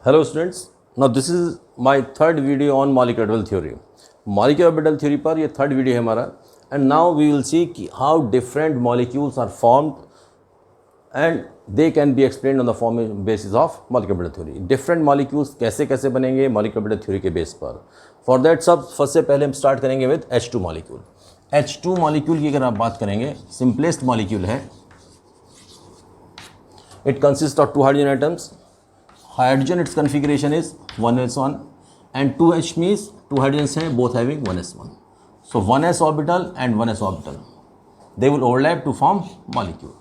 Hello students, now this is my third video on molecular orbital theory. Molecular orbital theory पर ये third video है हमारा and now we will see how different molecules are formed and they can be explained on the basis of molecular orbital theory. Different molecules कैसे कैसे बनेंगे molecular orbital theory के base पर. For that सबसे पहले हम स्टार्ट करेंगे with H2 molecule. H2 molecule की अगर आप बात करेंगे simplest molecule है. It consists of two hydrogen atoms. Hydrogen its configuration is 1s1 and 2h means two hydrogens हैं both having 1s1. So 1s orbital and 1s orbital they will overlap to form molecule.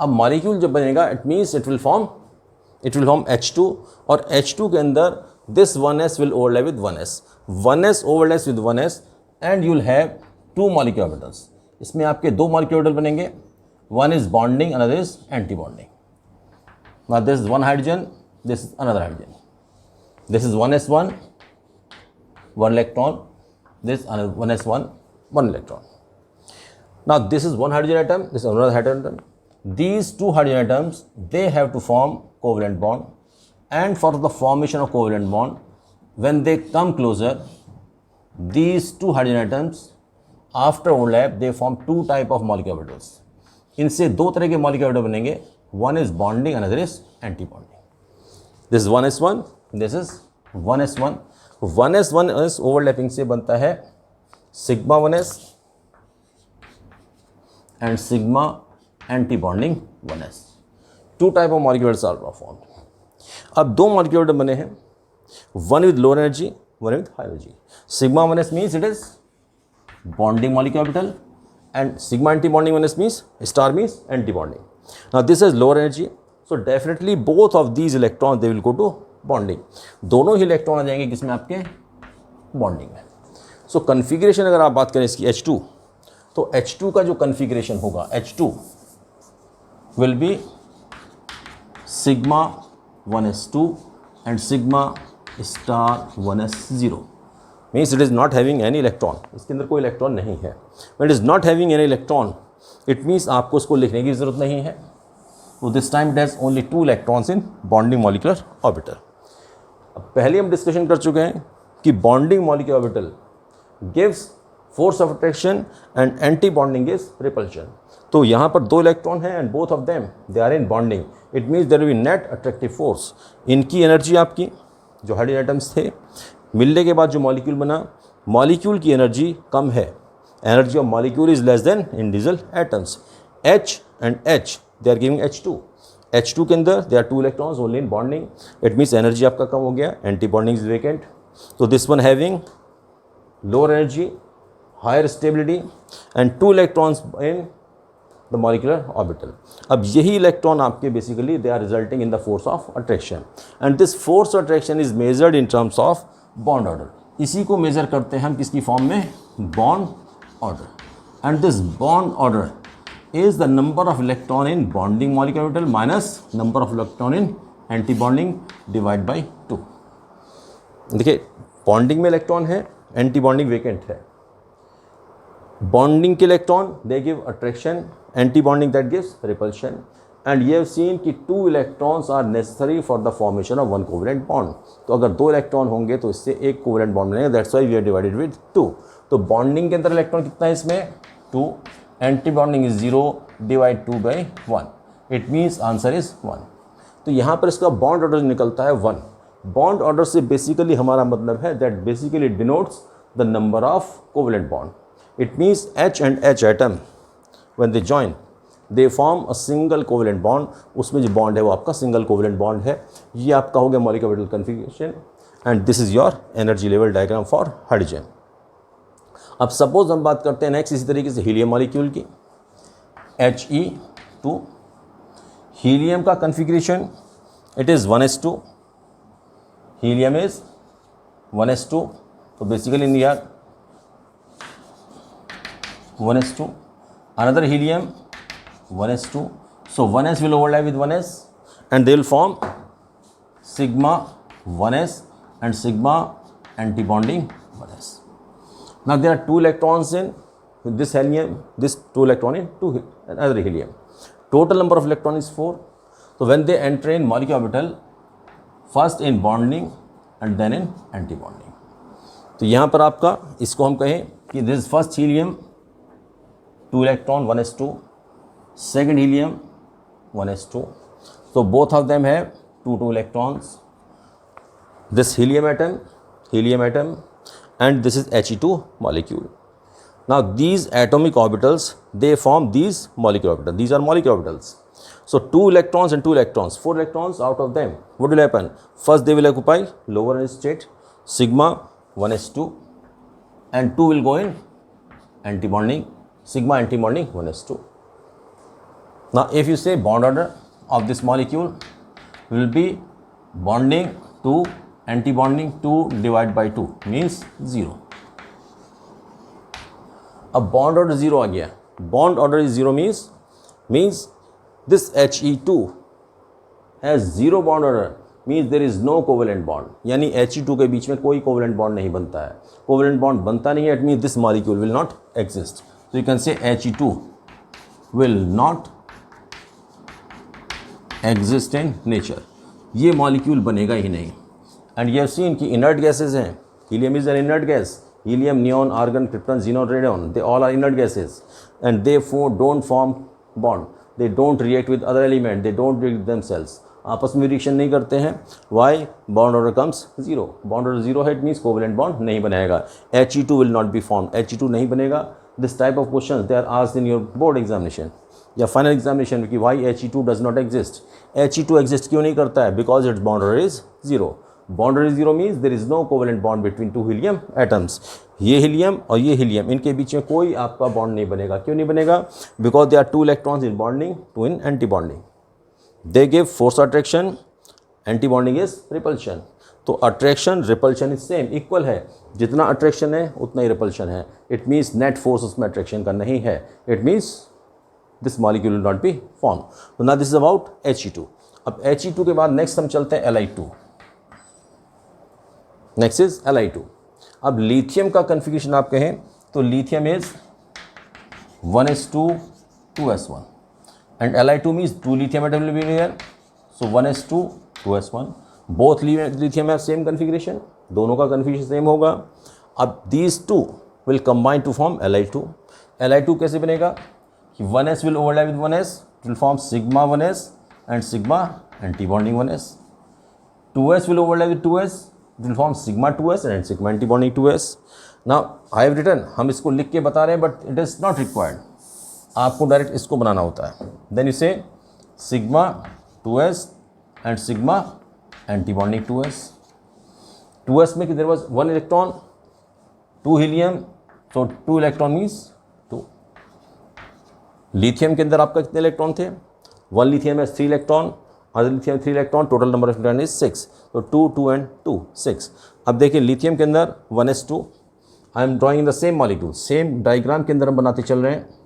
अब molecule जब बनेगा it means it will form H2 और H2 के अंदर this 1s will overlap with 1s. 1s overlaps with 1s and you will have two molecular orbitals. इसमें आपके दो molecular orbital बनेंगे. One is bonding, another is anti-bonding. Now this is one hydrogen. This is another hydrogen. This is 1s1, 1 electron. This is another 1s1, 1 electron. Now this is one hydrogen atom. This is another hydrogen atom. These two hydrogen atoms they have to form covalent bond, and for the formation of covalent bond, when they come closer, these two hydrogen atoms after overlap they form two type of molecular orbitals. इनसे दो तरह के molecular orbital बनेंगे. One is bonding, another is anti-bonding. This is 1s1, this is 1s1. 1s1s overlapping से बनता है sigma 1s and sigma anti-bonding 1s. Two type of molecules are formed. अब दो molecules बने हैं, one with low energy, one with high energy. Sigma 1s means it is bonding molecular orbital and sigma anti-bonding 1s means star means anti-bonding. Now this is lower energy. So definitely both of these electrons they will go to bonding. दोनों ही electron आ जाएंगे किसमें आपके bonding में. सो configuration अगर आप बात करें इसकी H2 तो H2 का जो कन्फिग्रेशन होगा H2 will be sigma 1s2 and sigma star 1s0. Means it is not having any electron. इसके अंदर कोई इलेक्ट्रॉन नहीं है. When it is not having any electron, it means आपको उसको लिखने की ज़रूरत नहीं है. So this time it has only two electrons in bonding molecular orbital. अब पहले हम डिस्कशन कर चुके हैं कि bonding molecular orbital gives force of attraction and anti-bonding is repulsion. तो यहाँ पर दो इलेक्ट्रॉन हैं and both of them they are in bonding. It means there will be net attractive force. इनकी एनर्जी आपकी जो हाइड्रोजन एटम्स थे मिलने के बाद जो मॉलिक्यूल बना, मॉलिक्यूल की एनर्जी कम है. Energy of molecule is less than individual atoms. H and H they are giving H2. H2 के अंदर there are two electrons only in bonding. It means energy आपका कम हो गया. Anti-bonding is vacant. So this one having lower energy, higher stability and two electrons in the molecular orbital. अब यही electron आपके basically they are resulting in the force of attraction. And this force of attraction is measured in terms of bond order. इसी को measure करते हैं हम किसकी form में? Bond order. And this bond order is the number of electron in bonding molecular orbital minus number of electron in anti-bonding divided by 2. देखिए bonding में electron है, anti-bonding vacant है. Bonding के electron they give attraction, anti-bonding that gives repulsion. And you have seen कि two electrons are necessary for the formation of one covalent bond. तो अगर दो electron होंगे तो इससे एक covalent bond बनेगा. That's why we are divided with 2. तो bonding के अंदर इलेक्ट्रॉन कितना है इसमें? 2. Anti-bonding is 0 divide 2 by 1. It means answer is 1. तो यहाँ पर इसका bond order निकलता है 1. Bond order से basically हमारा मतलब है that basically it denotes the number of covalent bond. It means H and H atom when they join they form a single covalent bond. उसमें जो bond है वो आपका single covalent bond है. ये आपका हो गया molecular orbital configuration and this is your energy level diagram for hydrogen. अब सपोज हम बात करते हैं नेक्स्ट इसी तरीके से हीलियम मॉलिक्यूल की He2. हीलियम का configuration it is 1s2. Helium is 1s2. तो बेसिकली इन यार 1s2. Another helium 1s2. So 1s will overlap with 1s and they will form sigma 1s and sigma anti-bonding 1s. Now there are two electrons in this helium, this two electron in another helium. Total number of electron is 4. So when they enter in molecular orbital, first in bonding and then in anti bonding. तो यहाँ पर आपका इसको हम कहें कि this first helium 2 electron 1s2, second helium 1s2, so both of them have 2 electrons. This helium atom, and this is He2 molecule. Now these atomic orbitals, they form these molecular orbitals. These are molecular orbitals. So 2 electrons and 2 electrons, 4 electrons out of them. What will happen? First they will occupy lower state, sigma 1s2, and 2 will go in antibonding, sigma antibonding 1s2. Now if you say bond order of this molecule will be bonding 2, antibonding 2 divided by 2 means 0. अब bond order 0 आ गया. Bond order is 0 means this He2 has 0 bond order, means there is no covalent bond. यानी He2 के बीच में कोई covalent bond नहीं बनता है. Covalent bond बनता नहीं है, it means this molecule will not exist. So you can say He2 will not exist in nature. ये molecule बनेगा ही नहीं. And you have seen कि inert gases हैं. Helium is an inert gas. Helium, neon, argon, krypton, xenon, radon, they all are inert gases, and they don't form bond. They don't react with other element. They don't react themselves. आपस में reaction नहीं करते हैं. Why? Bond order comes 0. Bond order 0 है, it means covalent bond नहीं बनेगा. He2 will not be formed. He2 नहीं बनेगा. This type of questions they are asked in your board examination या final examination कि why He2 does not exist. He2 exist क्यों नहीं करता है? Because its bond order is 0. Bond order is 0 means there is no covalent bond between 2 helium atoms. ये helium और ये helium, इनके बीच में कोई आपका बॉन्ड नहीं बनेगा. क्यों नहीं बनेगा? Because there are 2 electrons in bonding, 2 in anti-bonding. They give force attraction, anti-bonding is repulsion. तो attraction repulsion is same, equal है. जितना attraction है उतना ही repulsion है. It means net force उसमें attraction का नहीं है. It means this molecule will not be formed. So now this is about He2. अब He2 के बाद next हम चलते हैं Li2. Next is Li2. अब लिथियम का कन्फिग्रेशन आप कहें तो lithium is 1s2 2s1 and Li2 means 2 lithium atom will be here. So 1s2 2s1. Both lithium have same configuration, दोनों का कन्फिग्रेशन सेम होगा. अब these 2 will combine to form Li2. Li2 कैसे बनेगा? 1s will overlap with 1s, it will form sigma 1s and sigma antibonding 1s. 2s will overlap with 2s, it will form sigma 2s and sigma antibonding 2s. Now I have written, हम इसको लिख के बता रहे हैं but it is not required. आपको direct इसको बनाना होता है. Then you say sigma 2s and sigma antibonding 2s. 2s में there was 1 electron, 2 helium, so 2 electron means 2. Lithium के अंदर आपका कितने इलेक्ट्रॉन थे? 1 lithium has 3 electron, other lithium 3 electron, total number of electron is 6. तो 2 2 and 2 6. अब देखिए lithium के अंदर 1s2, I am drawing the same molecule, same diagram के अंदर हम बनाते चल रहे हैं.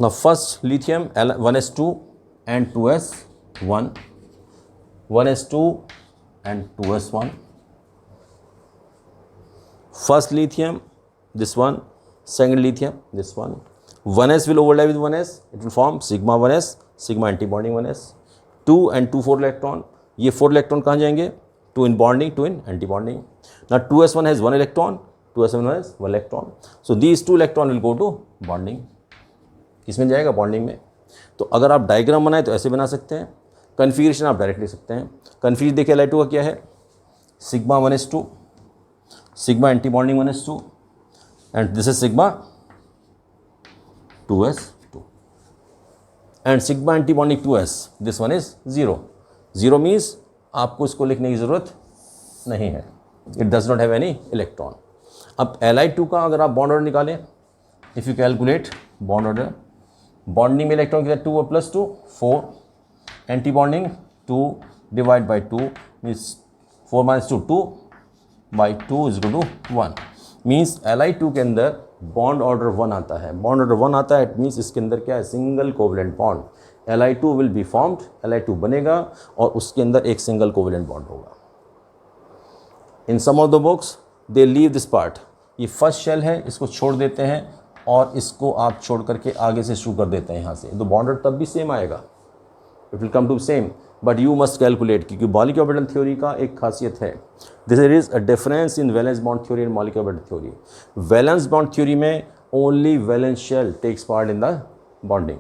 Now first lithium 1s2 and 2s1, 1s2 and 2s1. First lithium this one, second lithium this one. 1s will overlap with 1s, it will form sigma 1s, sigma antibonding 1s. 2 and 2 4 electron, ये 4 electron कहाँ जाएंगे? 2 in bonding, 2 in antibonding. Now 2s1 has 1 electron, 2s1 has 1 electron. So these 2 electron will go to bonding. किसमें जाएगा? Bonding में. तो अगर आप diagram बनाए तो ऐसे बना सकते हैं. कन्फिग्रेशन आप डायरेक्ट ले सकते हैं. कन्फिग्रेशन देखिए Li2 का क्या है? Sigma 1s2, sigma anti bonding 1s2 and this is sigma 2s2 and sigma anti bonding 2s, this one is 0. 0 means आपको इसको लिखने की ज़रूरत नहीं है. It does not have any electron. अब Li2 का अगर आप बॉन्ड ऑर्डर निकालें, if you calculate bond order, bonding में इलेक्ट्रॉन कितना? 2 और plus 2 4, anti bonding 2 divide by 2 means 4 minus 2 2 by 2 is equal to 1. Means Li2 के अंदर बॉन्ड ऑर्डर 1 आता है, बॉन्ड ऑर्डर 1 आता है, इट मीन्स इसके अंदर क्या है, single covalent bond, Li2 will be formed, Li2 बनेगा और उसके अंदर एक सिंगल कोवलेंट बॉन्ड होगा। In some of the books they leave this part, ये फर्स्ट शेल है, इसको छोड़ देते हैं और इसको आप छोड़ करके आगे से शुरू कर देते हैं यहाँ से, तो बॉन्ड तब भी सेम आएगा, it will come to same, but you must calculate, क्योंकि मॉलिक्यूलर ऑर्बिटल थ्योरी का एक खासियत है, there is a difference in valence bond theory and molecular orbital theory. Valence bond theory में only valence shell takes part in the bonding,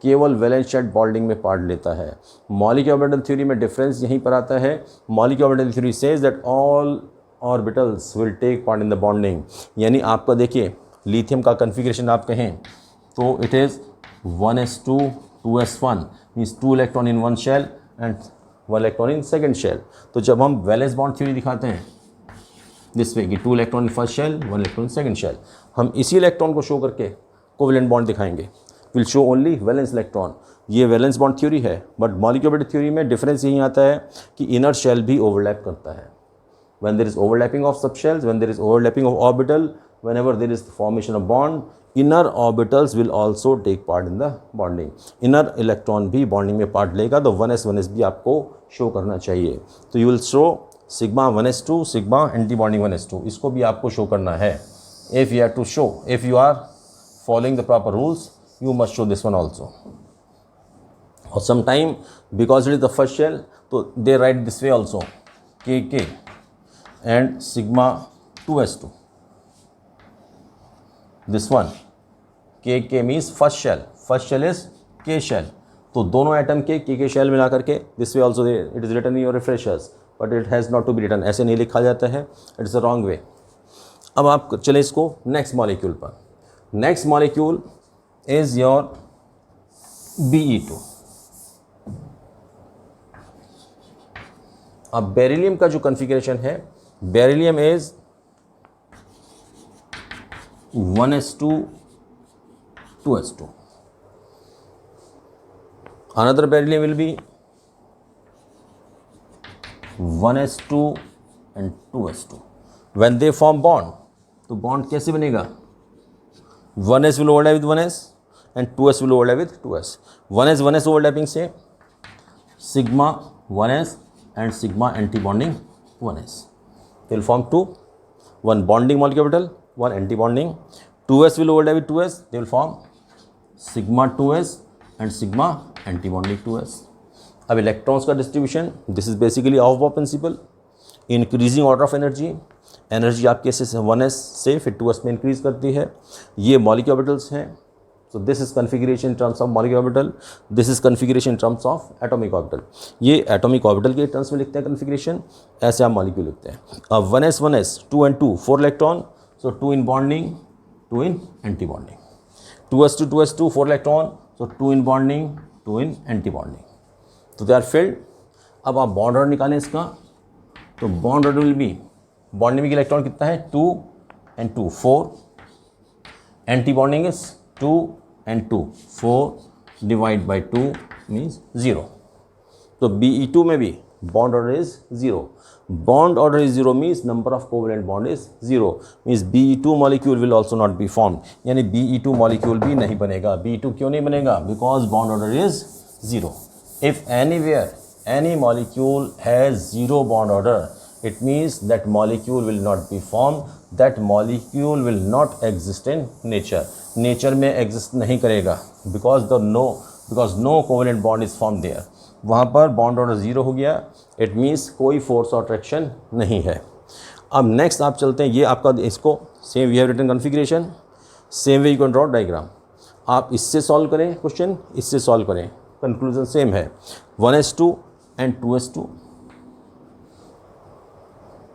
केवल valence shell bonding में part लेता है। मॉलिक्यूलर ऑर्बिटल थ्योरी में डिफरेंस यहीं पर आता है, molecular orbital theory says that all orbitals will take part in the bonding, यानी आपका देखिए लिथियम का कन्फिग्रेशन आप कहें तो it is 1s2 2s1 means 2 electron in one shell and 1 electron in second shell. तो जब हम वैलेंस बॉन्ड थ्योरी दिखाते हैं दिस वे कि 2 electron in first shell 1 electron in second shell, हम इसी इलेक्ट्रॉन को शो करके कोवलेंट बॉन्ड दिखाएंगे, will show only valence electron. ये वैलेंस बॉन्ड थ्योरी है, बट मॉलिक्यूलर ऑर्बिटल थ्योरी में डिफरेंस यही आता है कि इनर शेल भी ओवरलैप करता है। When there is overlapping of subshells, when there is overlapping of orbital, whenever there is the formation of bond, inner orbitals will also take part in the bonding. Inner electron भी bonding में part लेगा, तो 1s 1s भी आपको show करना चाहिए। तो you will show sigma 1s2 sigma anti bonding 1s2, इसको भी आपको show करना है। If you have to show, if you are following the proper rules, you must show this one also. Or sometime because it is the first shell, so they write this way also, Kk and sigma 2s2, this one Kk means first shell is K shell, तो दोनों atom के shell मिला करके this way also it is written in your refreshers, but it has not to be written, ऐसे नहीं लिखा जाता है, it is a wrong way. अब आप चले इसको नेक्स्ट मॉलिक्यूल पर, next molecule is your Be2। अब बेरिलियम का जो कन्फिग्रेशन है, beryllium is 1s2 2s2, another beryllium will be 1s2 and 2s2। when they form bond, तो bond कैसे बनेगा, 1s will overlap with 1s and 2s will overlap with 2s। 1s 1s overlapping से sigma 1s and sigma anti bonding 1s, they will form 2, one bonding molecular orbital, one anti-bonding, 2s will overlap with 2s, they will form sigma 2s and sigma anti-bonding 2s। अब electrons का distribution, this is basically of principle, increasing order of energy, energy आपके 1s से फिर 2s में increase करती है, ये molecular orbitals हैं। So this is configuration in terms of molecular orbital, this is configuration in terms of atomic orbital। ये atomic orbital के टर्म्स में लिखते हैं configuration, ऐसे आप मॉलिक्यूल लिखते हैं। अब 1s 1s 2 and 2 4 electron, so 2 in bonding 2 in anti bonding, 2s2 2s2 4 electron, so 2 in bonding 2 in anti bonding, तो they are filled। अब आप बॉन्ड ऑर्डर निकालें इसका, तो bond order will be, bonding में इलेक्ट्रॉन कितना है 2 and 2 4, anti bonding is 2 and 2 4 divide by 2 means 0। तो Be2 में भी bond order is 0, bond order is 0 means number of covalent bond is 0, means Be2 molecule will also not be form, यानी Be2 molecule भी नहीं बनेगा। Be2 क्यों नहीं बनेगा, because bond order is 0। If anywhere any molecule has 0 bond order, it means that molecule will not be formed, that molecule will not exist in nature, nature में exist नहीं करेगा, because no covalent bond is formed there। वहाँ पर bond order 0 हो गया, it means कोई force of attraction नहीं है। अब नेक्स्ट आप चलते हैं, ये आपका इसको same we have written configuration, same way you can draw diagram. आप इससे सॉल्व करें क्वेश्चन, इससे सॉल्व करें, कंक्लूजन सेम है, 1s2 and 2s2,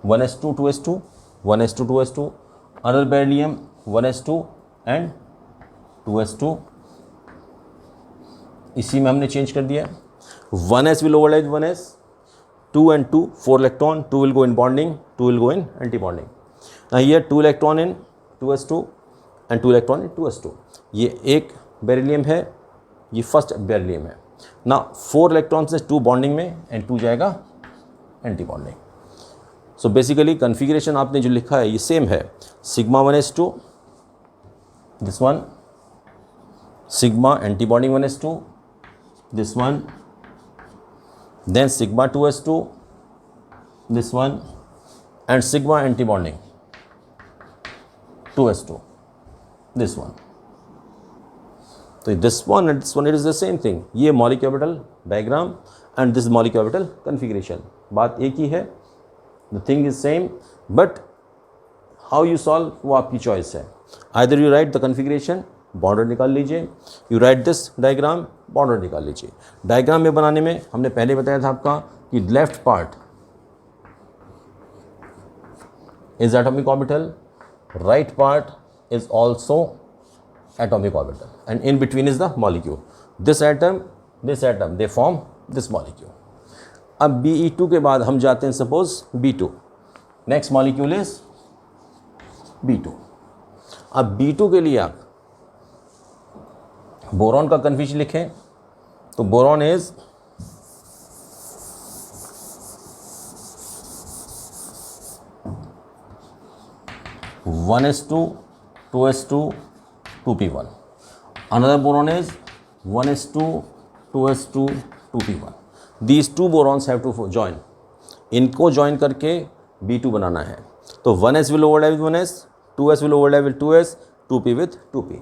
1s2 2s2 1s2 2s2, another beryllium 1s2 and 2s2, इसी में हमने चेंज कर दिया, 1s will overlap with 1s, 2 and 2 4 electron, 2 will go in bonding, 2 will go in anti bonding। now here 2 electron in 2s2 and 2 electron in 2s2, ये एक beryllium है, ये first beryllium है ना, 4 इलेक्ट्रॉन से 2 बॉन्डिंग में एंड 2 जाएगा anti bonding. So basically configuration आपने जो लिखा है ये सेम है, sigma 1s2 this one, sigma anti bonding 1s2 this one, then sigma 2s2 this one and sigma anti bonding 2s2 this one. तो this one and this one it is the same thing. ये molecular orbital diagram and this molecular orbital configuration, बात एक ही है. The thing is same but how you solve वो आपकी choice है. Either you right the configuration, border निकाल लीजिए, you right this diagram, border निकाल लीजिए. डायग्राम में बनाने में हमने पहले बताया था आपका कि left part is atomic orbital, right part is also atomic orbital and in between is the molecule. This atom they form this molecule. अब Be2 के बाद हम जाते हैं suppose B2. Next molecule is B2. अब B2 के लिए आप बोरॉन का कन्फिग्रेशन लिखें तो boron is (1s2) 2s2 2p1. Another boron is 1s2 2s2 2p1. These two borons have to join. इनको join करके B2 बनाना है. तो 1s will overlap with 1s, 2s will overlap with 2s, 2p with 2p.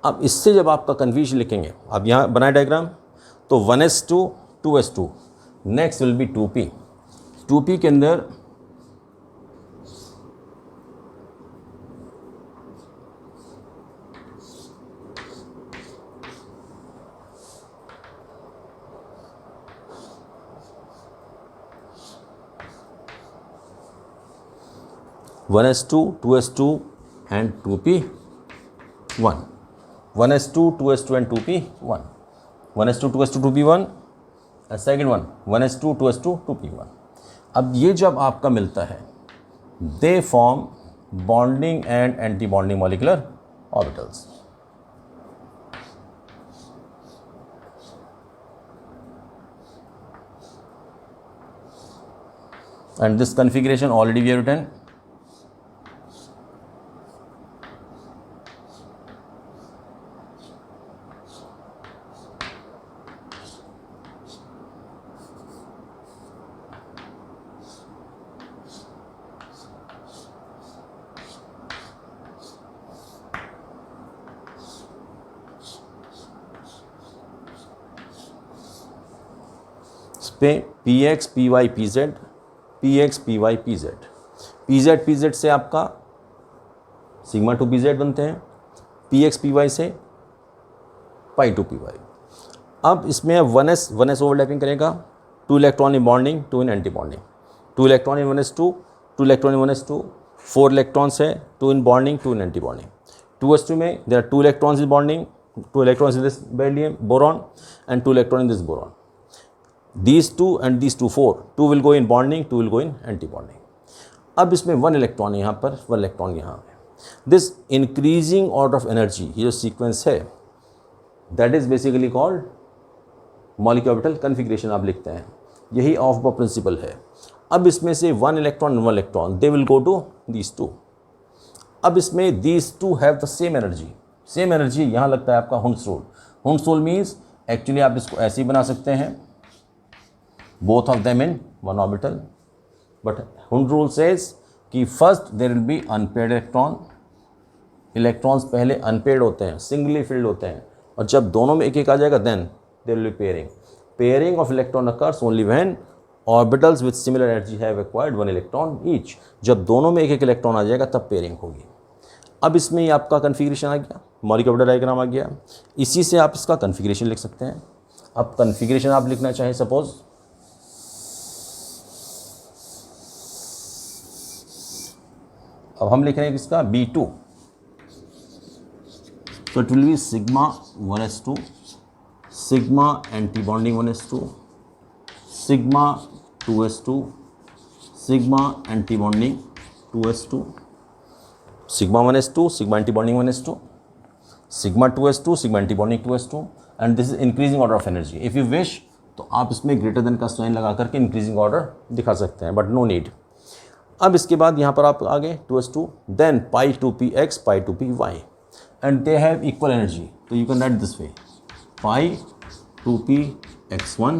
अब इससे जब आपका confusion लिखेंगे, अब यहाँ बनाए डायग्राम, तो 1s2 2s2 next will be 2p. 2p के अंदर 1s2 2s2 and 2p1. 1s2 2s2 and 2p1. 1s2 2s2 2p1 and second one 1s2 2s2 2p1. अब ये जब आपका मिलता है they form bonding and anti bonding molecular orbitals. And this configuration already we have written. पे P X P Y P Z, P X P Y P Z, P Z से आपका sigma two P Z बनते हैं, P X P Y से पाई to P Y. अब इसमें one S overlapping करेगा, 2 electron in bonding 2 in anti bonding, 2 electron in 1s2 2 electron in 1s2, 4 electrons है 2 in bonding 2 in anti bonding. 2s2 में there are 2 electrons in bonding, 2 electrons in this beryllium boron and 2 electron in this boron. These two and these two 4, 2 will go in bonding, 2 will go in anti bonding. अब इसमें 1 electron यहाँ पर, 1 electron यहाँ है. This increasing order of energy, ये जो sequence है that is basically called molecular orbital configuration आप लिखते हैं. यही ऑफ बॉ प्रिंसिपल है. अब इसमें से 1 electron 1 electron they will go to these 2. अब इसमें these 2 have the same energy. Same energy यहाँ लगता है आपका Hund's rule. Hund's rule means actually आप इसको ऐसे ही बना सकते हैं, both of them in one orbital, but Hund rule says कि first there will be unpaired electron. Electrons पहले अनपेयर्ड होते हैं, सिंगली फिल्ड होते हैं, और जब दोनों में एक एक आ जाएगा then there will be pairing. Pairing of electron occurs only when orbitals with similar energy have acquired 1 electron each. जब दोनों में एक एक इलेक्ट्रॉन आ जाएगा तब पेयरिंग होगी. अब इसमें ही आपका कन्फिग्रेशन आ गया, मॉलिक्यूलर ऑर्बिटल डायग्राम आ गया. इसी से आप इसका कन्फिग्रेशन लिख सकते हैं. अब कन्फिग्रेशन आप लिखना चाहें सपोज, अब हम लिख रहे हैं किसका, B2. तो it will B sigma 1s2, sigma anti bonding 1s2, sigma 2s2, sigma anti bonding 2s2, sigma 1s2, sigma anti bonding 1s2, sigma 2s2, sigma anti bonding 2s2. And this is increasing order of energy. If you wish तो आप इसमें greater than का sign लगा करके increasing order दिखा सकते हैं, but no need. अब इसके बाद यहाँ पर आप आगे 2s2, then pi 2px pi 2py and they have equal energy, तो you can write this way pi 2px1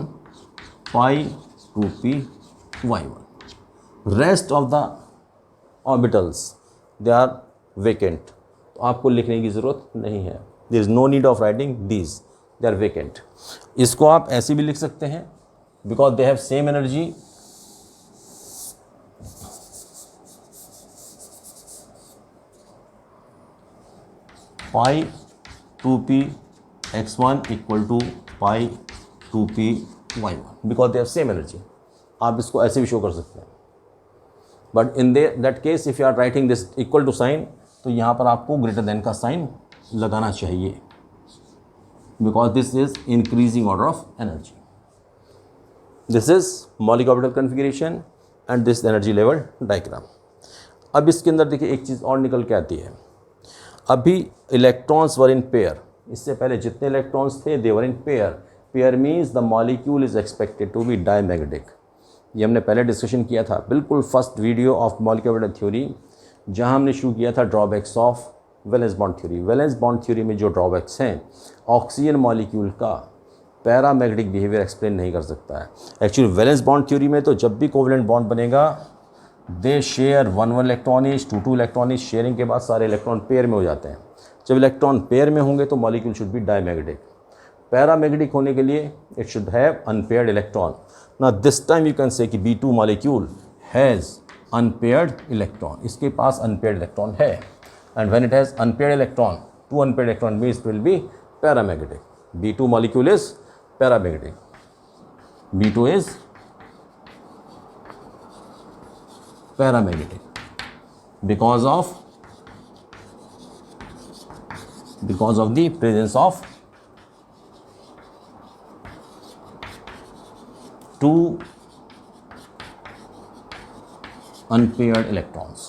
pi 2py1. Rest of the orbitals they are vacant, तो आपको लिखने की ज़रूरत नहीं है. There is no need of writing these, they are vacant. इसको आप ऐसे भी लिख सकते हैं because they have same energy. Pi 2px1 equal to pi 2py1 because they have same energy. आप इसको ऐसे भी शो कर सकते हैं. But in that case if you are writing this equal to sign, तो यहाँ पर आपको ग्रेटर देन का साइन लगाना चाहिए because this is increasing order of energy. This is molecular orbital configuration and this energy level diagram. अब इसके अंदर देखिए एक चीज़ और निकल के आती है. अभी इलेक्ट्रॉन्स वर इन पेयर, इससे पहले जितने इलेक्ट्रॉन्स थे they were in pair. Pair means the molecule is expected to be diamagnetic. ये हमने पहले डिस्कशन किया था, बिल्कुल first video of molecular orbital theory, जहाँ हमने शुरू किया था drawbacks of valence bond theory. Valence bond theory में जो ड्रॉबैक्स हैं, ऑक्सीजन मॉलिक्यूल का पैरामैग्नेटिक बिहेवियर एक्सप्लेन नहीं कर सकता है. एक्चुअली वैलेंस बॉन्ड थ्योरी में तो जब भी कोवलेंट बॉन्ड बनेगा they share 1 electron each, 2 electron each. Sharing के बाद सारे इलेक्ट्रॉन पेयर में हो जाते हैं. जब इलेक्ट्रॉन पेयर में होंगे तो molecule should be diamagnetic. Paramagnetic होने के लिए it should have unpaired electron. ना this time you can say कि B2 molecule has unpaired electron, इसके पास अनपेयर्ड इलेक्ट्रॉन है. And when it has unpaired electron, 2 unpaired electron means it will be paramagnetic. B2 molecule is paramagnetic. B2 is paramagnetic because of the presence of 2 unpaired electrons.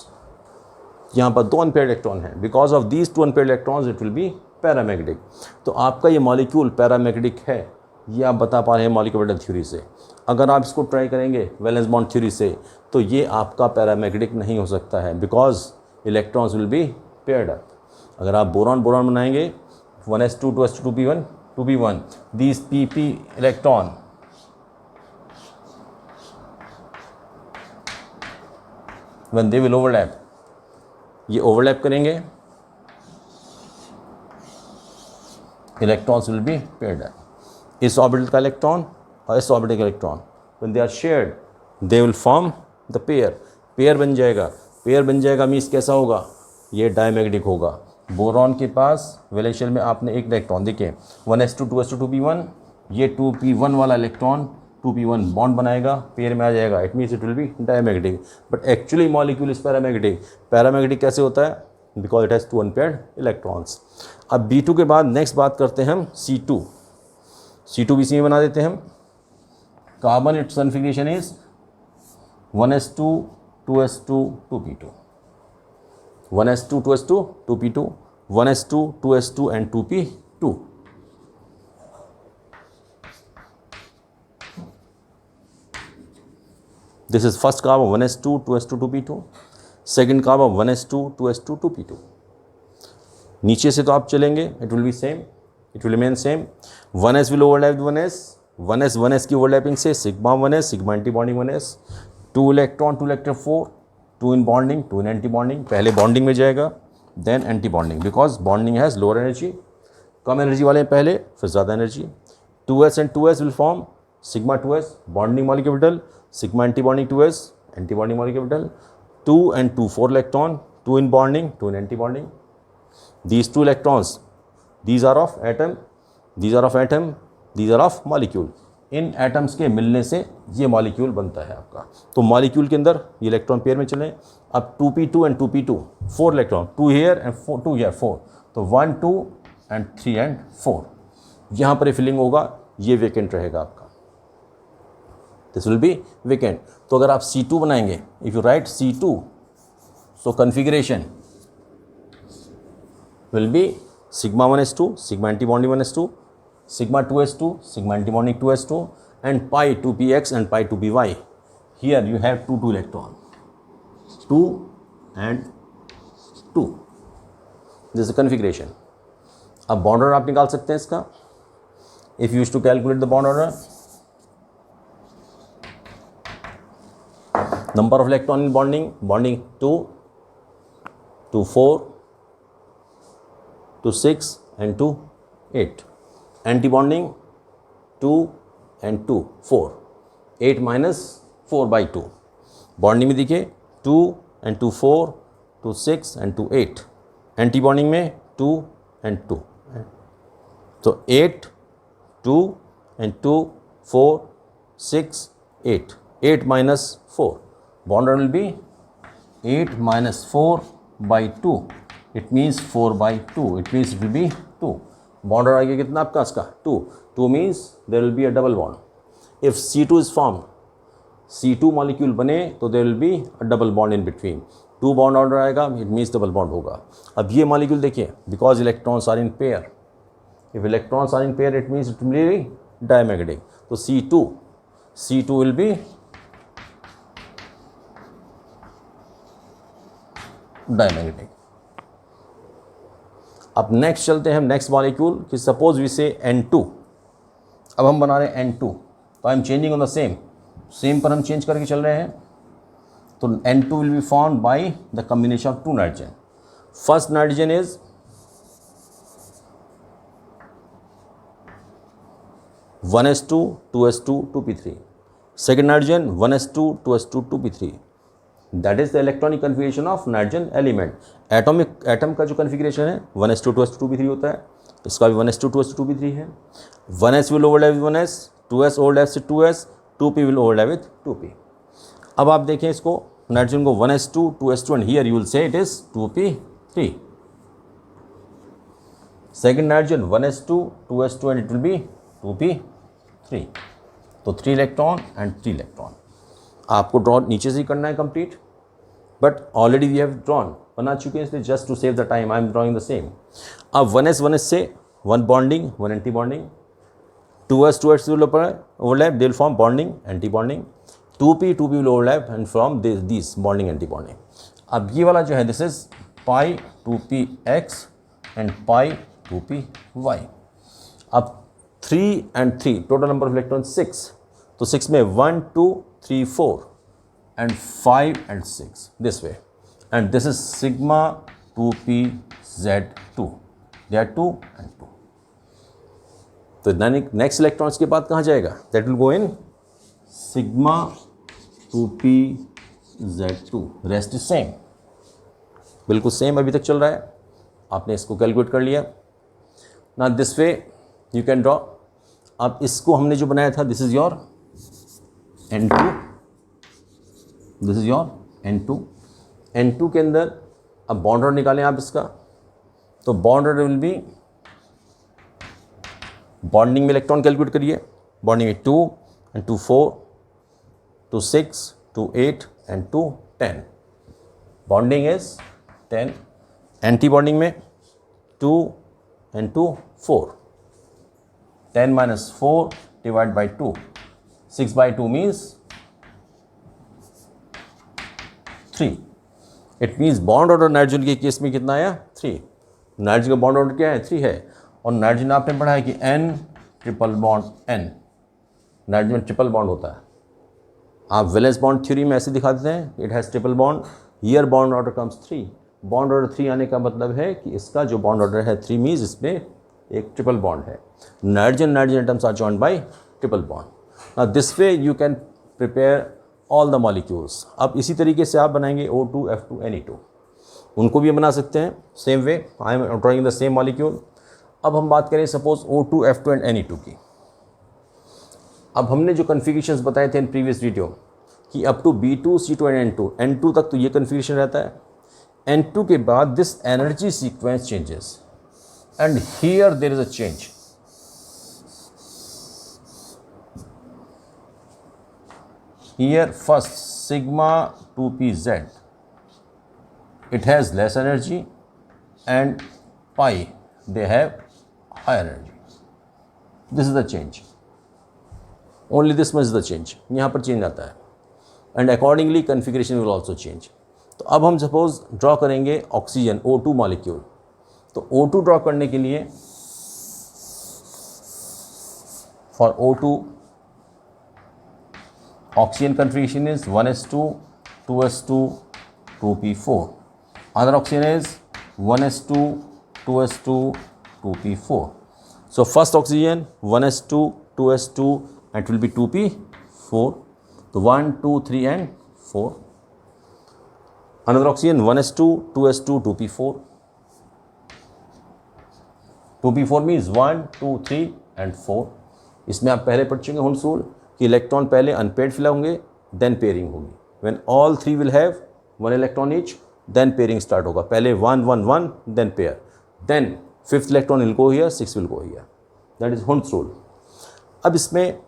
यहाँ पर 2 unpaired electron हैं. Because of these 2 unpaired electrons it will be paramagnetic. तो आपका ये molecule paramagnetic है, ये आप बता पा रहे हैं मॉलिक्यूलर ऑर्बिटल थ्योरी से. अगर आप इसको ट्राई करेंगे वैलेंस बॉन्ड थ्योरी से तो ये आपका पैरामैग्नेटिक नहीं हो सकता है because electrons will be paired up. अगर आप बोरॉन बनाएंगे 1s2 2s2 2p1 2p1 these pp electron when they will overlap, ये ओवरलैप करेंगे, electrons will be paired up. इस ऑर्बिटल का इलेक्ट्रॉन और इस ऑर्बिटल का electron when they are shared they will form the pair. Pair बन जाएगा. Pair बन जाएगा मीन्स कैसा होगा, ये डायमैग्नेटिक होगा. बोरॉन के पास वैलेंस शेल में आपने एक इलेक्ट्रॉन देखिए 1s2 2s2 2p1, ये 2p1 वाला इलेक्ट्रॉन 2p1 बॉन्ड बनाएगा, पेयर में आ जाएगा. It means it will B diamagnetic. But actually molecule is paramagnetic. Paramagnetic कैसे होता है, because it has 2 unpaired electrons. अब B2 के बाद नेक्स्ट बात करते हैं हम C2. C2 भी इसी में बना देते हैं हम. Carbon it's configuration is 1s2 2s2 2p2, 1s2 2s2 2p2, 1s2 2s2 and 2p2. This is first carbon 1s2 2s2 2p2, second carbon 1s2 2s2 2p2. नीचे से तो आप चलेंगे it will be same, it will remain same. 1s will overlap with 1s की overlapping से sigma 1s sigma anti bonding 1s. 2 electron 2 electron 4, 2 in bonding 2 in anti bonding. पहले bonding में जाएगा then anti bonding because bonding has lower energy. कम energy वाले पहले फिर ज़्यादा energy. 2s and 2s will form sigma 2s bonding molecule orbital, sigma anti bonding 2s anti bonding molecule orbital. 2 and 2 4 electron, 2 in bonding 2 in anti bonding. These 2 electrons, these are of atom, these are of atom, these are of molecule. In atoms के मिलने से ये molecule बनता है आपका. तो molecule के अंदर ये इलेक्ट्रॉन पेयर में चलें. अब 2p2 and 2p2 4 electron, 2 here and 2 here 4, तो 1 2 and 3 and 4 यहाँ पर फिलिंग होगा. ये वेकेंट रहेगा आपका, दिस विल बी वेकेंट. तो अगर आप C2 बनाएंगे, if you right C2, so configuration will be sigma 1s2 sigma antibonding 1s2 sigma 2s2 sigma antibonding 2s2 and pi 2px and pi 2py. Here you have 2 electron. 2 and 2. This is configuration. अब bond order आप निकाल सकते हैं इसका. If use to calculate the bond order, number of electron in bonding 2 to 4 to 6 and to 8. Anti-bonding 2 and 2 4. 8 minus 4 by 2. Bonding में देखिए 2 and 2 4 to 6 and to 8. Anti-bonding में 2 and 2. तो 8 2 and 2 4 6 8. 8 minus 4. Bond order will be 8 minus 4 by 2. It means 4 by 2. It means it will be 2. Bond order आगे कितना आपका इसका 2. 2 means there will be a double bond. If C2 is formed, C2 molecule बने तो there will be a double bond in between. 2 bond order आएगा, it means double bond होगा. अब ये molecule देखिए, because electrons are in pair. If electrons are in pair, it means it will be diamagnetic. तो C2 will be diamagnetic. अब next चलते हैं हम नेक्स्ट मॉलिक्यूल कि सपोज वी से N2. अब हम बना रहे हैं N2, तो I am changing on the same पर हम चेंज करके चल रहे हैं. तो N2 will be formed by the combination of 2 nitrogen. First nitrogen is (1s2 2s2 2p3). Second nitrogen 1s2 2s2 2p3. That is the electronic configuration of nitrogen element. Atom का जो configuration है 1s2 2s2 2p3 होता है. इसका भी 1s2 2s2 2p3 है. 1s will overlap with 1s, 2s overlaps with 2s, 2p will overlap with 2p. अब आप देखें इसको नाइट्रोजन को 1s2 2s2 and here you will say it is 2p3. Second nitrogen 1s2 2s2 and it will be 2p3. तो 3 electron and 3 electron. आपको draw नीचे से ही करना है complete, but already we have drawn, बना चुके हैं, इसलिए just to save the time I am drawing the same. अब 1s से 1 bonding 1 anti bonding, 2s will overlap, they will form bonding anti bonding, 2p will overlap and from this bonding anti bonding. अब ये वाला जो है this is pi 2px and pi 2py. अब 3 and 3 total number of electron 6. तो 6 में 1 2 3 4 and 5 and 6 this way, and this is sigma 2pz2. they are 2 and 2. तो next electrons के बाद कहाँ जाएगा? That will go in sigma 2pz2. Rest is same, बिल्कुल same अभी तक चल रहा है. आपने इसको कैलकुलेट कर लिया. ना this way you can draw. अब इसको हमने जो बनाया था this is your N2, this is your N2. N2 के अंदर अब बॉन्ड ऑर्डर निकालें आप इसका. तो bond order will be, bonding में इलेक्ट्रॉन कैलकुलेट करिए. बॉन्डिंग में 2 and 2 4 to 6 to 8 and to 10. Bonding is 10. Anti bonding में 2 and 2 4. 10 minus 4 divided by 2. 6 by 2 means 3. It means bond order nitrogen के केस में कितना आया? 3. नाइट्रोजन का बॉन्ड ऑर्डर क्या है? 3 है. और नाइट्रोजन आपने पढ़ा है कि N triple bond N, nitrogen में ट्रिपल बॉन्ड होता है. आप वैलेंस बॉन्ड थ्योरी में ऐसे दिखा देते हैं, it has triple bond. Here bond order comes 3. Bond order 3 आने का मतलब है कि इसका जो बॉन्ड ऑर्डर है 3 मीन्स इसमें एक ट्रिपल बॉन्ड है. Nitrogen atoms are joined by triple bond. Now this way you can prepare all the molecules. अब इसी तरीके से आप बनाएंगे O2 F2 Ne2. उनको भी बना सकते हैं same way. I am drawing the same molecule. अब हम बात करें suppose O2 F2 and Ne2 की. अब हमने जो कन्फिग्रेशंस बताए थे इन प्रीवियस वीडियो कि up to B2 C2 and N2 तक तो ये कन्फिग्रेशन रहता है. N2 के बाद this energy sequence changes and here there is a change. Here first sigma 2pz, it has less energy, and pi they have higher energy. This is the change. Only this much is the change. यहाँ पर change आता है. And accordingly configuration will also change. तो अब हम suppose draw करेंगे oxygen O2 molecule. तो O2 draw करने के लिए for O2 oxygen configuration is 1s2 2s2 2p4. Other oxygen is 1s2 2s2 2p4. So first oxygen 1s2 2s2 and it will be 2p4. So 1 2 3 and 4. Another oxygen 1s2 2s2 2p4. 2p4 means 1 2 3 and 4. इसमें आप पहले पढ़ चुके हैं Hund's rule कि electron पहले unpaired fill होंगे then pairing होगी। When all three will have 1 electron each then pairing start होगा। पहले 1 1 1 then pair, then fifth electron will go here, 6 will go here. That is Hund's rule. अब इसमें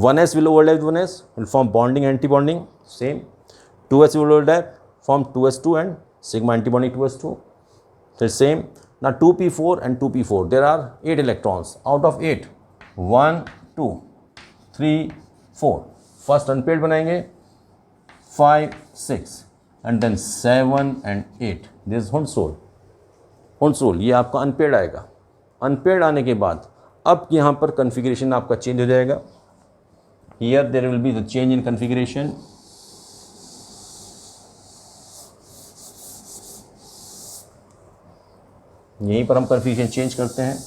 1s will overlap with 1s will form bonding anti-bonding same, 2s will overlap form 2s2 and sigma anti-bonding 2s2 the same. Now 2p4 and 2p4 there are 8 electrons out of 8 1 2 3 4 first unpaired बनाएंगे 5 6 and then 7 and 8 this is Hund's rule. Hund's rule ये आपका unpaired आएगा। Unpaired आने के बाद अब यहाँ पर कन्फिग्रेशन आपका चेंज हो जाएगा। Here there will be the change in configuration. यहीं पर हम कन्फिग्रेशन चेंज करते हैं।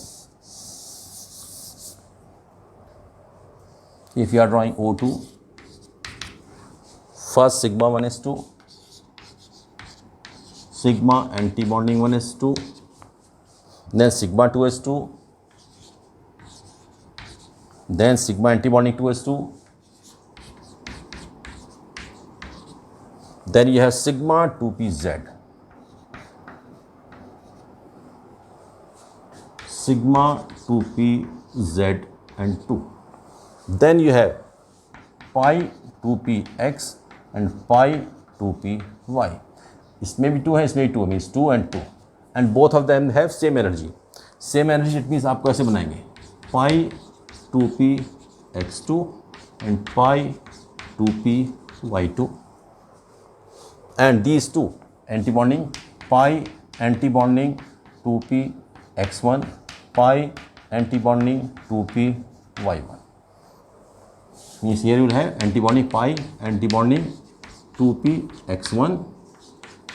If you are drawing O2, first sigma 1s2, sigma anti-bonding 1s2, then sigma 2s2, then sigma anti-bonding 2s2, then you have sigma 2pz, sigma 2pz and 2. Then you have pi 2px and pi 2py. इसमें भी 2 है, इसमें भी 2 means 2 and 2 and both of them have same energy. Same energy it means आपको ऐसे बनाएंगे pi 2px2 and pi 2py2 and these two antibonding pi antibonding 2px1 pi antibonding 2py1 means here you will have antibonding pi antibonding 2px1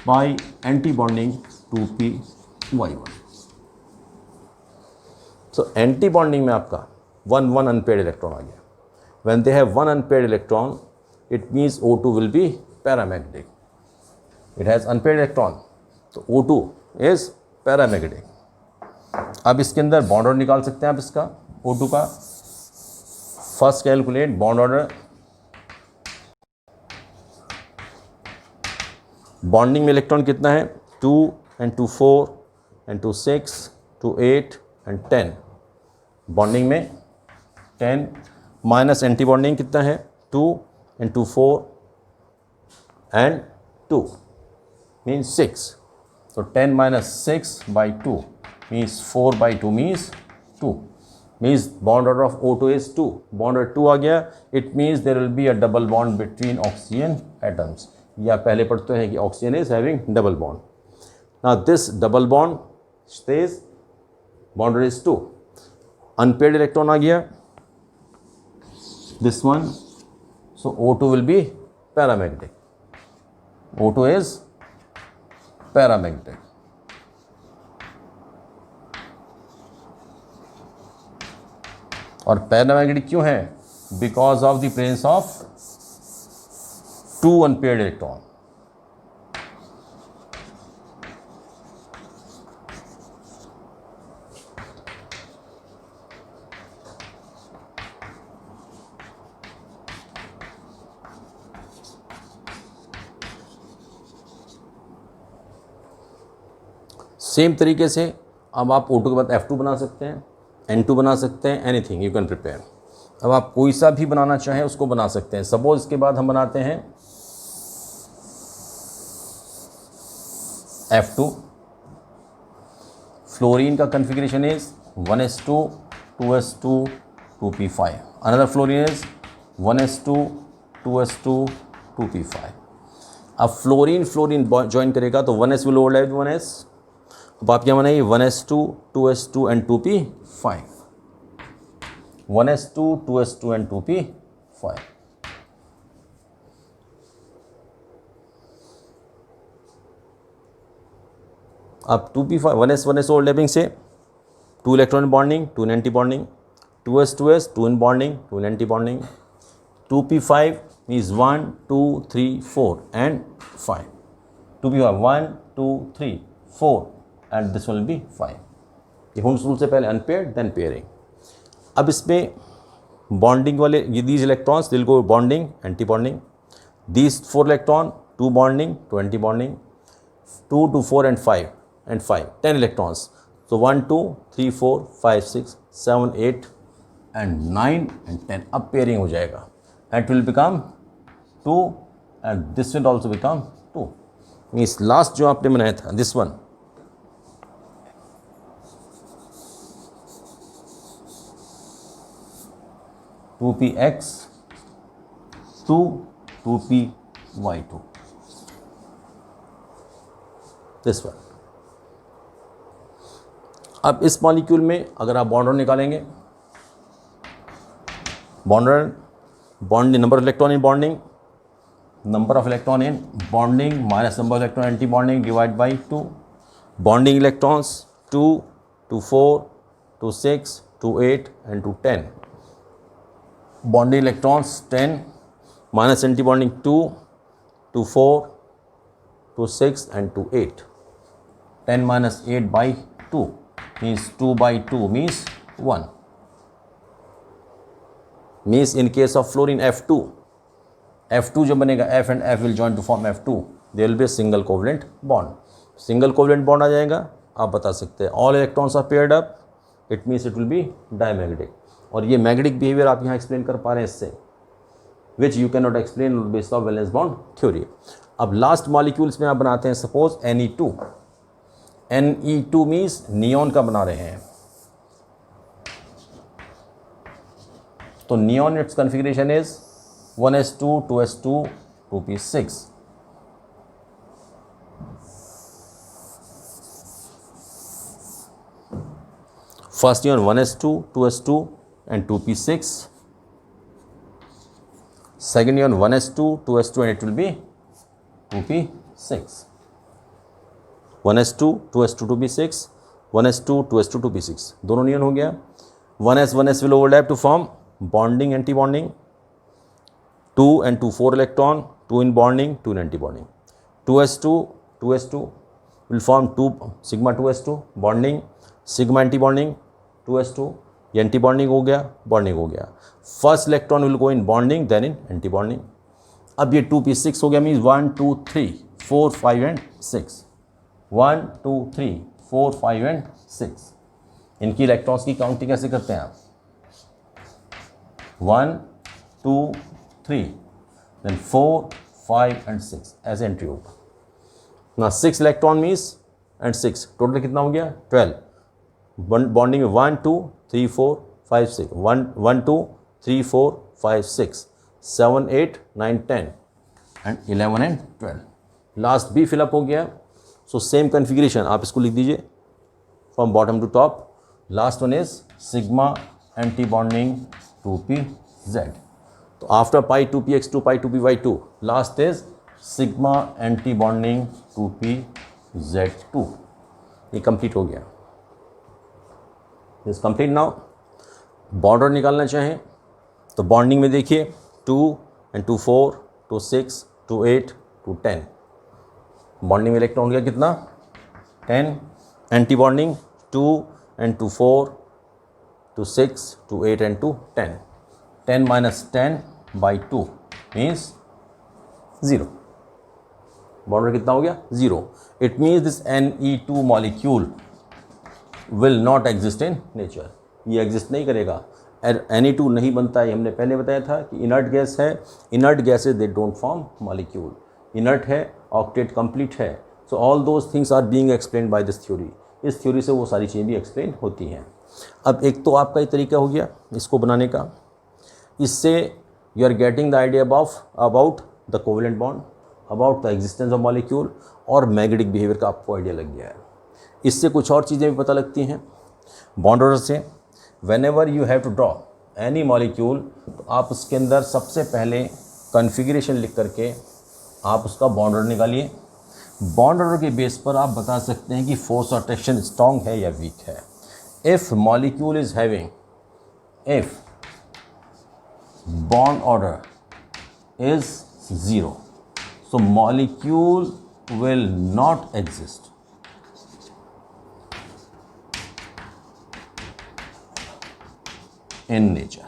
pi antibonding 2py1. So antibonding में आपका 1 1 unpaired electron आ गया। When they have 1 unpaired electron it means O2 will be paramagnetic. It has unpaired electron तो O2 is paramagnetic। अब इसके अंदर bond order निकाल सकते हैं आप इसका O2 का। First calculate bond order. Bonding में इलेक्ट्रॉन कितना है 2 and 2 4 and 2 6 2 8 and 10। बॉन्डिंग में 10 माइनस एंटी बॉन्डिंग कितना है 2 and 2 4 and 2 means 6। so 10 minus 6 by 2 means 4 by 2 means 2 means bond order of O2 is 2। bond order 2 आ गया it means there will be a double bond between oxygen atoms। या पहले पढ़ते हैं कि oxygen is having double bond। now this double bond stays, bond order is 2। unpaired electron आ गया this one, so O2 will be paramagnetic। O2 is paramagnetic। और paramagnetic क्यों है because of the presence of 2 unpaired electron. Same तरीके से अब आप O2 के बाद F2 बना सकते हैं, N2 बना सकते हैं, एनीथिंग यू कैन प्रिपेयर। अब आप कोई सा भी बनाना चाहें उसको बना सकते हैं। सपोज इसके बाद हम बनाते हैं F2। फ्लोरीन का configuration is 1s2 2s2 2p5। Another fluorine is 1s2 2s2 2p5। अब फ्लोरीन ज्वाइन करेगा तो 1s विल ओवरलैप 1s। अब आप क्या बनाइए 1s2 2s2 and 2p5, 1s2 2s2 and 2p5। अब 2p5 1s ओवरलैपिंग से 2 electron bonding 2 anti bonding, 2s 2s 2 in bonding 2 anti bonding, 2p5 means 1 2 3 4 and 5, 2p5 1 2 3 4 and this will be 5। ये हुंस rule से पहले unpaired then pairing. अब इसमें bonding वाले ये these electrons दिल को bonding anti bonding, these 4 electron 2 bonding 2 anti bonding, 2 2 4 and 5 and 5 10 electrons, so 1 2 3 4 5 6 7 8 and 9 and 10। अब पेयरिंग हो जाएगा and it will become 2 and this will also become 2। Means last जो आपने बनाया था this one, two p x 2 2p/2 this one. अब इस molecule में अगर आप बॉन्ड निकालेंगे, bond number of electron in bonding, number of electron in bonding minus number of electron anti bonding divide by 2, bonding electrons 2 2 4 2 6 2 8 and 2 10, bonding electrons 10 minus anti bonding 2 2 4 2 6 and 2 8, 10 minus 8/2 means 2/2 means 1। means in case of fluorine F2 जो बनेगा F and F will join to form F2, there will be a single covalent bond। single covalent bond आ जाएगा, आप बता सकते हैं all electrons are paired up, it means it will be diamagnetic। और ये magnetic behaviour आप यहाँ explain कर पा रहे हैं इससे, which you cannot explain based on valence bond theory। अब लास्ट मॉलिक्यूल्स में आप बनाते हैं सपोज Ne2 मीन्स नियॉन का बना रहे हैं, तो neon it's configuration is 1s2 2s2 2p6। First neon 1s2 2s2 and 2p6, second neon 1s2 2s2 and it will be 2p6, 1s2 2s2 2p6, 1s2 2s2 2p6 दोनों नियन हो गया। 1s will overlap to form bonding anti bonding, 2 and 2 4 electron, 2 in bonding 2 in anti bonding, 2s2 will form 2 sigma 2s2 bonding, sigma anti bonding 2s2, ये anti bonding हो गया, bonding हो गया। First electron will go in bonding then in anti bonding. अब ये 2p6 हो गया, means 1 2 3 4 5 and 6, 1 2 3 4 5 and 6। इनकी इलेक्ट्रॉन्स की काउंटिंग कैसे करते हैं आप, 1 2 3 देन 4 5 एंड 6 ऐसे एंट्री होगा ना। 6 इलेक्ट्रॉन मीन्स एंड 6 टोटल कितना हो गया 12। बॉन्डिंग में 1 2 3 4 5 6, 1 2 3 4 5 6 7 8 9 10 एंड 11 एंड 12। लास्ट भी फिलअप हो गया। सो सेम कन्फिग्रेशन आप इसको लिख दीजिए from bottom to top. Last one is sigma anti bonding 2pz। तो after pi 2px2 pi 2py2 last is sigma anti bonding 2pz2। ये कंप्लीट हो गया, इज कंप्लीट नाउ। बॉर्डर निकालना चाहें तो बॉन्डिंग में देखिए 2 and 2 4 2 6 2 8 2 10। बॉन्डिंग में इलेक्ट्रॉन गया कितना 10, anti bonding 2 and 2 4 2 6 2 8 and 2 10, 10 minus 10/2 means 0। बॉन्डर कितना हो गया 0। It means this Ne2 molecule will not exist in nature, ये एग्जिस्ट नहीं करेगा। Ne2 नहीं बनता है, हमने पहले बताया था कि इनर्ट गैस है, inert gases they don't form molecule. Inert है, ऑक्टेट कंप्लीट है, so all those things are being explained by this theory. इस थ्योरी से वो सारी चीज़ें भी एक्सप्लेन होती हैं। अब एक तो आपका ही तरीका हो गया इसको बनाने का, इससे you are getting the idea about the covalent bond. About the existence of molecule और मैग्नेटिक बिहेवियर का आपको आइडिया लग गया है। इससे कुछ और चीज़ें भी पता लगती हैं बॉन्ड ऑर्डर से। Whenever you have to draw any molecule, तो आप उसके अंदर सबसे पहले कॉन्फ़िगरेशन लिख करके आप उसका बॉन्ड ऑर्डर निकालिए। बॉन्ड ऑर्डर के बेस पर आप बता सकते हैं कि फोर्स ऑफ अट्रैक्शन स्ट्रॉन्ग है या वीक है। If molecule is having, if bond order is 0, so molecule will not exist. In nature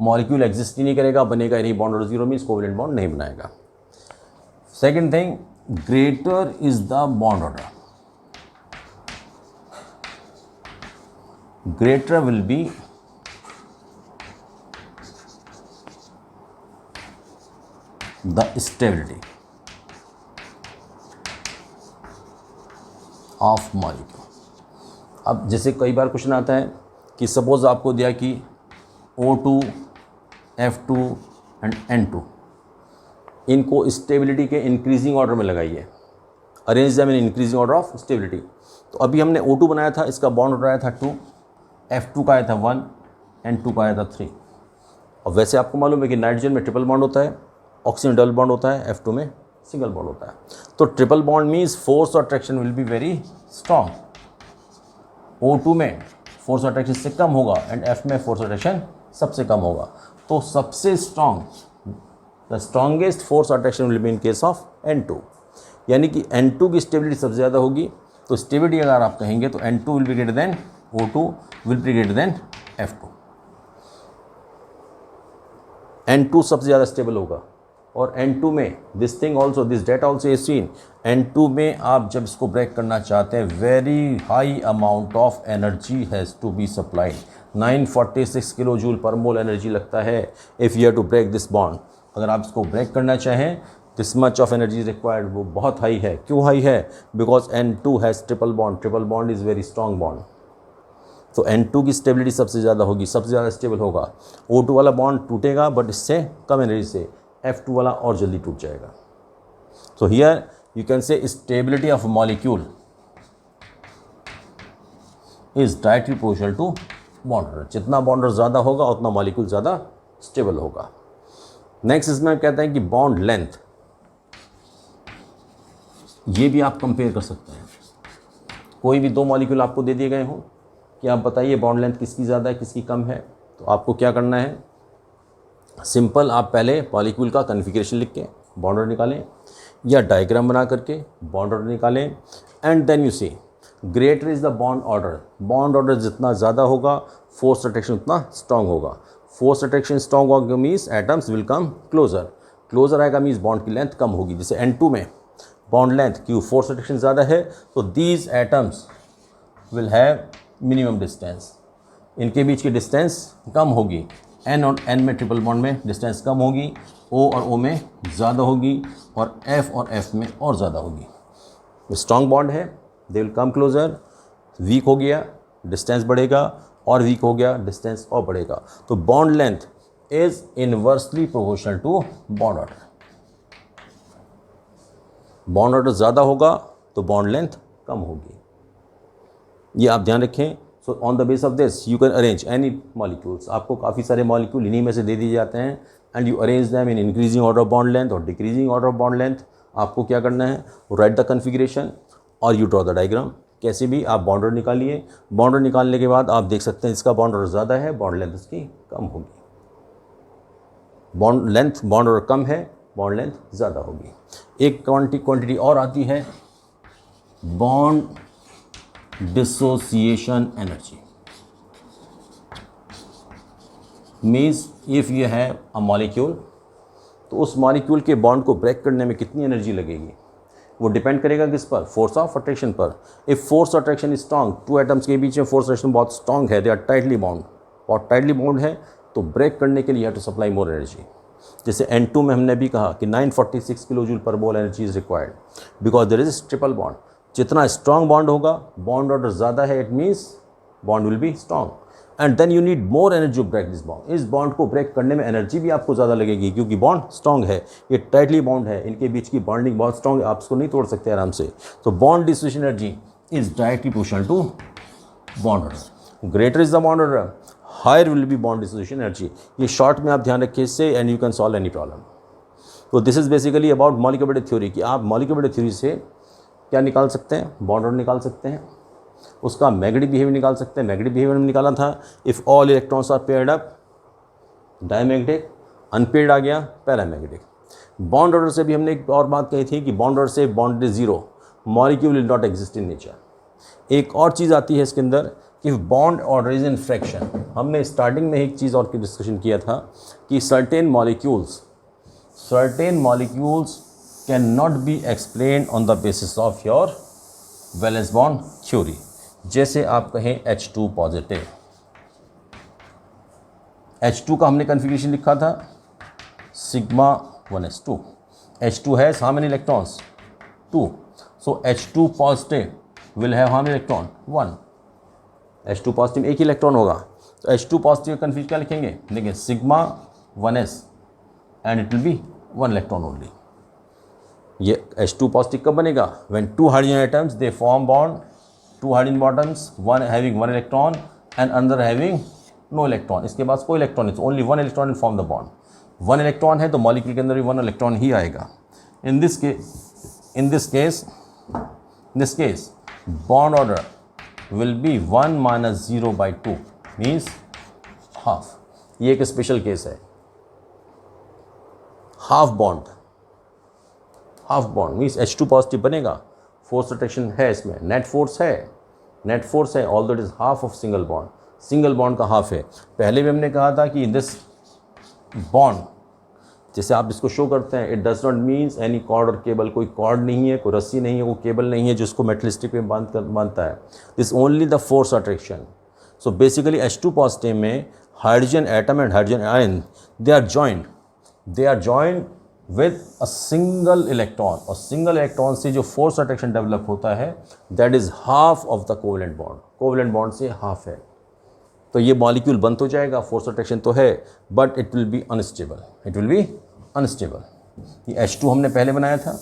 molecule exist ही नहीं करेगा, बनेगा ही नहीं, bond order 0 means covalent bond नहीं बनाएगा। Second thing, greater is the bond order, greater will be the stability of molecule। अब जैसे कई बार क्वेश्चन आता है कि सपोज आपको दिया कि O2, F2 एंड N2, इनको स्टेबिलिटी के इंक्रीजिंग ऑर्डर में लगाइए, arrange them in increasing order of stability. तो अभी हमने O2 बनाया था, इसका बॉन्ड ऑर्डर आया था 2, F2 का आया था 1, N2 का आया था 3। और वैसे आपको मालूम है कि नाइट्रोजन में ट्रिपल बॉन्ड होता है, ऑक्सीजन डबल बॉन्ड होता है, F2 में सिंगल बॉन्ड होता है। तो triple bond means force of attraction will be very strong. O2 में फोर्स ऑफ अट्रैक्शन से कम होगा एंड F में फोर्स ऑफ अट्रैक्शन सबसे कम होगा। तो सबसे strong, the strongest force of attraction will be in case of N2, यानी कि N2 की स्टेबिलिटी सबसे ज़्यादा होगी। तो स्टेबिलिटी अगर आप कहेंगे तो N2 will be greater than O2 will be greater than F2। N2 सबसे ज़्यादा स्टेबल होगा और N2 में this thing also, this data also is seen, N2 में आप जब इसको ब्रेक करना चाहते हैं, very high amount of energy has to be supplied. 946 kilo joule per mole energy लगता है if you have to break this bond. अगर आप इसको ब्रेक करना चाहें, this much of energy required, वो बहुत हाई है। क्यों हाई है? Because N2 has triple bond, triple bond is very strong bond. तो N2 की स्टेबिलिटी सबसे ज़्यादा होगी, सबसे ज़्यादा स्टेबल होगा। O2 वाला बॉन्ड टूटेगा बट इससे कम एनर्जी से, F2 वाला और जल्दी टूट जाएगा। So here you can say stability of molecule is directly proportional to bond order. जितना बॉन्ड ऑर्डर ज़्यादा होगा उतना मॉलिक्यूल ज़्यादा स्टेबल होगा। नेक्स्ट इसमें कहते हैं कि बॉन्ड लेंथ, ये भी आप कंपेयर कर सकते हैं। कोई भी दो मॉलिक्यूल आपको दे दिए गए हों कि आप बताइए बॉन्ड लेंथ किसकी ज़्यादा है किसकी कम है, तो आपको क्या करना है, सिंपल, आप पहले मॉलिक्यूल का कॉन्फ़िगरेशन लिख के बॉन्ड ऑर्डर निकालें या डायग्राम बना करके बॉन्ड ऑर्डर निकालें and then you see greater is the bond order. Bond order जितना ज़्यादा होगा फोर्स अट्रैक्शन उतना स्ट्रॉन्ग होगा। फोर्स अट्रैक्शन स्ट्रॉन्ग होगा means atoms will come closer, closer आएगा मीन्स बॉन्ड की लेंथ कम होगी। जैसे N2 में बॉन्ड लेंथ, क्यों फोर्स अट्रैक्शन ज़्यादा है तो these atoms will have minimum distance, इनके बीच की डिस्टेंस कम होगी। N और N में ट्रिपल बॉन्ड में डिस्टेंस कम होगी, O और O में ज़्यादा होगी और F और F में और ज़्यादा होगी। स्ट्रॉन्ग बॉन्ड है, they will come closer, weak हो गया डिस्टेंस बढ़ेगा और वीक हो गया डिस्टेंस और बढ़ेगा। तो bond length is inversely proportional to bond order. Bond order ज़्यादा होगा तो बॉन्ड लेंथ कम होगी, ये आप ध्यान रखें। So on the base of this you can arrange any molecules. आपको काफ़ी सारे मॉलिक्यूल इन्हीं में से दे दिए जाते हैं and you arrange them in increasing order of bond length और decreasing order of bond length. आपको क्या करना है, राइट द कॉन्फ़िगरेशन और यू ड्रॉ द डायग्राम। कैसे भी आप बॉन्ड ऑर्डर निकालिए, बॉन्ड ऑर्डर निकालने के बाद आप देख सकते हैं इसका बॉन्ड ऑर्डर ज़्यादा है, बॉन्ड लेंथ इसकी कम होगी। बॉन्ड ऑर्डर कम है, बॉन्ड लेंथ ज़्यादा होगी। एक क्वांटिटी और आती है, bond dissociation energy. Means if you have a molecule, तो उस मॉलिक्यूल के बॉन्ड को ब्रेक करने में कितनी एनर्जी लगेगी, वो डिपेंड करेगा किस पर, फोर्स ऑफ अट्रैक्शन पर। If force attraction is strong, two atoms के बीच में फोर्स अट्रैक्शन बहुत स्ट्रॉन्ग है, दे आर टाइटली बाउंड, और टाइटली बाउंड है तो ब्रेक करने के लिए टू सप्लाई मोर एनर्जी। जैसे N2 में हमने भी कहा कि 946 kilo joule per mole energy is required because there is triple bond. जितना स्ट्रॉन्ग बॉन्ड होगा, बॉन्ड ऑर्डर ज़्यादा है, it means bond will be strong. And then you need more energy to break this bond. इस bond को break करने में energy भी आपको ज़्यादा लगेगी, क्योंकि बॉन्ड स्ट्रॉन्ग है, ये टाइटली बॉन्ड है, इनके बीच की बॉन्डिंग बहुत स्ट्रॉन्ग है, आप इसको नहीं तोड़ सकते आराम से। तो bond dissociation energy is directly proportional to bond order. Greater is the bond order, higher will be bond dissociation energy. ये शॉर्ट में आप ध्यान रखिए इससे, and you can solve any problem. तो this is basically about molecular theory कि आप molecular theory से क्या निकाल सकते हैं, बॉन्ड ऑर्डर निकाल सकते हैं, उसका मैग्नेटिक बिहेवियर निकाल सकते हैं। मैग्नेटिक बिहेवियर में निकाला था, if all electrons are paired up diamagnetic, unpaired आ गया पैरामैग्नेटिक। बॉन्ड ऑर्डर से भी हमने एक और बात कही थी कि बॉन्ड ऑर्डर से bond is zero, molecule will not exist in nature. एक और चीज़ आती है इसके अंदर कि bond order is in fraction. हमने स्टार्टिंग में एक चीज़ और की डिस्कशन किया था कि certain molecules can not be explain on the basis of your valence bond theory. जैसे आप कहें H2 पॉजिटिव, H2 का हमने कन्फिग्रेशन लिखा था sigma 1s2। H2 has how many electrons 2, so H2 positive will have how many electron 1। H2 positive एक ही electron होगा, तो H2 पॉजिटिव कन्फ्यूज क्या लिखेंगे, देखिए sigma 1s and it will be 1 electron only. ये H2 पॉजिटिव कब बनेगा, when 2 hydrogen atoms they form bond, 2 hydrogen atoms, one having 1 electron and another having no electron. इसके पास कोई इलेक्ट्रॉन नहीं, only 1 electron will form the bond. 1 electron है तो molecule के अंदर भी 1 इलेक्ट्रॉन ही आएगा। In this case bond order will be 1 minus 0 by 2 means half। ये एक स्पेशल केस है, half bond means H2 positive बनेगा, फोर्स अट्रैक्शन है इसमें, नेट फोर्स है all that is half of single bond का हाफ है। पहले भी हमने कहा था कि इन दिस बॉन्ड जैसे आप इसको शो करते हैं, it does not means any cord और केबल, कोई कॉर्ड नहीं है, कोई रस्सी नहीं है, कोई केबल नहीं है जिसको मेटल स्टिक में बांधता है। This only the force attraction. So basically H2 positive में hydrogen atom and hydrogen ion they are joined with a single electron, और सिंगल इलेक्ट्रॉन से जो फोर्स अट्रैक्शन डेवलप होता है that is half of the covalent bond से half है। तो ये मॉलिक्यूल बंद हो जाएगा, फोर्स अट्रैक्शन तो है but it will be unstable. ये H2 हमने पहले बनाया था,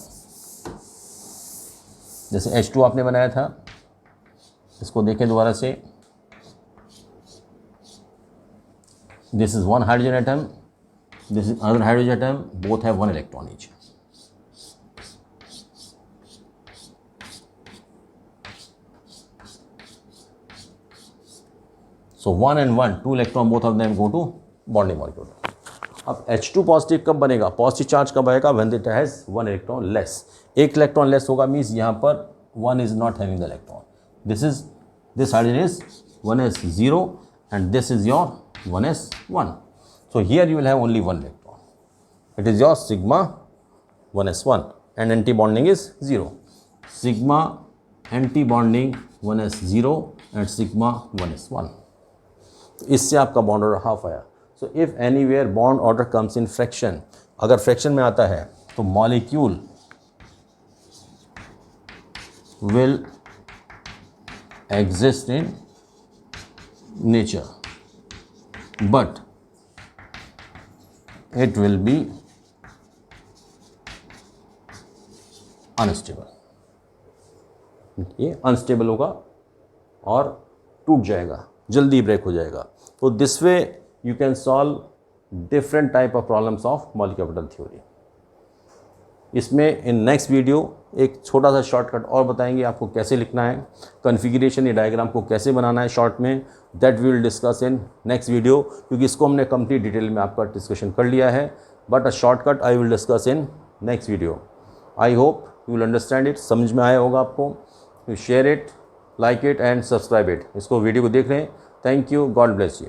जैसे H2 आपने बनाया था, इसको देखें दोबारा से, this is 1 hydrogen atom, this is another hydrogen atom, both have 1 electron each. So 1 and 1, 2 electron, both of them go to bonding molecule. अब H2 पॉजिटिव कब बनेगा, पॉजिटिव चार्ज कब आएगा, when it has 1 electron less। एक electron less होगा means यहाँ पर 1 is not having the electron। This hydrogen is 1s0 and this is your 1s1। So here you will have only 1 electron. It is your sigma 1s1 and anti-bonding is 0। Sigma anti-bonding 1s0 and sigma 1s1। इससे आपका bond order half आया। So if anywhere bond order comes in fraction, अगर fraction में आता है तो molecule will exist in nature but it will be unstable. ये unstable होगा और टूट जाएगा, जल्दी ब्रेक हो जाएगा। तो this way you can solve different type of problems of molecular theory. इसमें इन नेक्स्ट वीडियो एक छोटा सा शॉर्टकट और बताएंगे आपको कैसे लिखना है, कॉन्फ़िगरेशन या डायग्राम को कैसे बनाना है शॉर्ट में, that we will discuss in next video, क्योंकि इसको हमने कंप्लीट डिटेल में आपका डिस्कशन कर लिया है, but a shortcut I will discuss in next video. I hope you will understand it, समझ में आया होगा आपको। You share it, like it and subscribe it. इसको वीडियो को देख रहे हैं, thank you, God bless you.